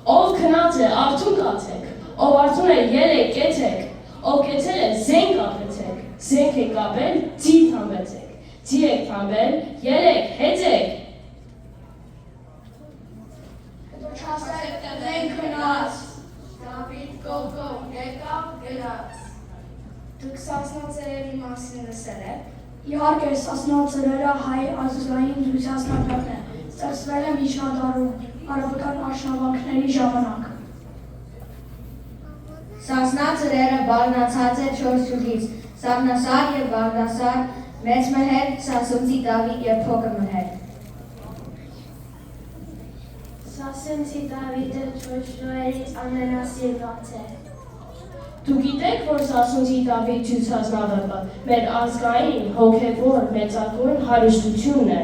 Ով քնած է, արթուն կացեք, ով արթուն է, ելեք, կեցեք, ով կեցել է, զենք կապեցեք, զենք եք կապել, ձի թամբեցեք, ձի եք թամբել, ելեք, հեծեք։ Չասեք քնած, Դավիթ գողգող եկավ գնաց։ Դուք Սասնաձրերի մասին լսել եք։ Իհարկե, Սասնաձրերը հայ ազգային զբոսաշրջիկն է, ստեղծվել է միջնադարում, արաբական արշավանքների ժամանակ։ Սասնաձրերը բաղնացած է 4 գյուղից՝ Սաղնասար և Բաղդասար, Մեծ Մհեր, Սասունցի Դավիթ և Փոքր Մհեր։ Սասունցի Դավիթը ճոճուներից ամենասիրված է։ Դու գիտեք, որ Սասունցի Դավիթ ցուցասնավը մեր ազգային, հոգևոր, մեծագույն հարստությունն է։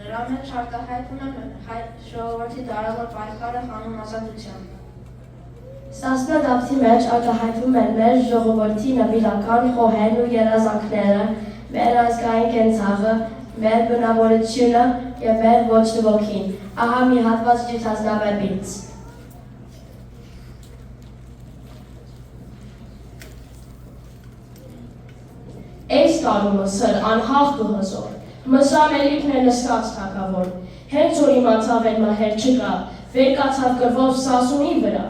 Նրա մեջ արտահայտվում է հայ ժողովրդի դարավոր պայքարը հանուն ազատության։ Սասնա Դավթի մեջ արտահայտվում են մեր ժողովրդի նվիրական խոհերն ու երազանքները, մեր ազգային կենցաղը, մեր բնավորությունը և մեր ոճ ոգին։ Ահա մի հատված ցուցասնավից։ Այս տարումը սր անհաղթ ու հզոր, մսամելիքն է նստած թագավոր, հենց որ իմացավ էլ մահեր չկա, վեր կացավ կրվով Սասունի վրա,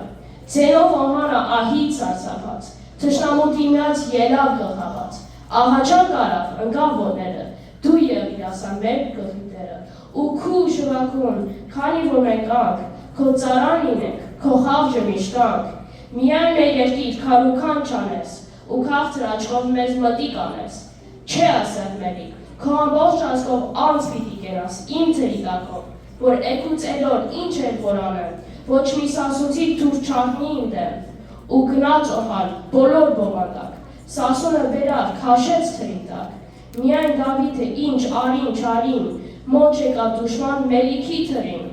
ձենով օհանը ահից սարսափած, թշնամու դիմաց ելավ գլխաված, ահաջան կարավ, ընկավ ոտները, դու եղիր ասան մեր գլխիտերը, ու քու շվակուն, քանի որ մենք անք, քո ծարան լինենք, քո խաղջը միշտ անք, միայն մեր երկիր քարուքան չանես, ու քաղցր աչքով մեզ մտիկ անես, չէ ասեղ մերիկ, քո ամբողջ ազգով անց պիտի կենաս, իմ թերի տակով, որ էքուց էլոր ինչ էր որ անեմ, ոչ մի Սասունցի թուր չարտնի իմ դեմ, ու գնաց օհալ, բոլոր բովանդակ, Սասունը բերավ, քաշեց թրի տակ, միայն Դավիթը ինչ արին չարին, մոտ չեկավ դուշման մելիքի թրին,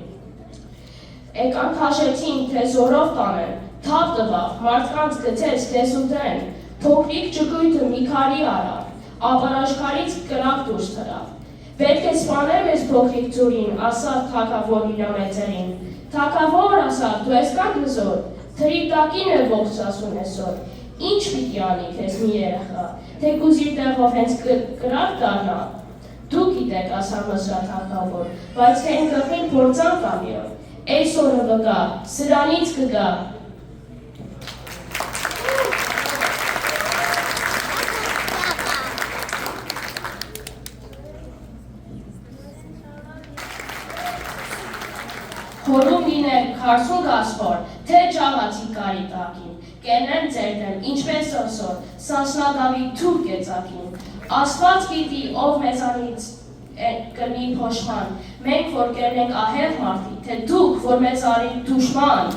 եկան քաշեցին, թե զորով տանեն, թավ տվավ, մարդկանց գցեց, թե սուտեն, փոքրիկ ճկույթը մի քարի արավ, ապարաշքարից կրակ դուրս թրավ, պետք է սպանել ես փոքրիկ ծուրին, ասավ թագավոր իր մեծերին, թագավոր ասավ, դու եսքան հզոր, թրի տակին է ողջ Սասուն այսօր, ինչ պիտի անի քեզ մի երեխա, թեկուզ իր տեղով հենց կրակ դառնա, դու գիտեք ասավ Մսրա թագավոր, բայց հեն գլխին փորձան կա մի օր, այս օրը վկա, սրանից կգա, Հորում լինեք, քարսուն գասպոր, թե ճաղացի կարի տակին, կենեն ձերդեն, ինչպես ոսոր, Սասնա Դավիթ թուր կեցակին, Աստված գիտի, ով մեզանից կլնի փոշման, մենք որ կերնենք ահեղ մարդի, թե դուք, որ մեզ արին դուշման,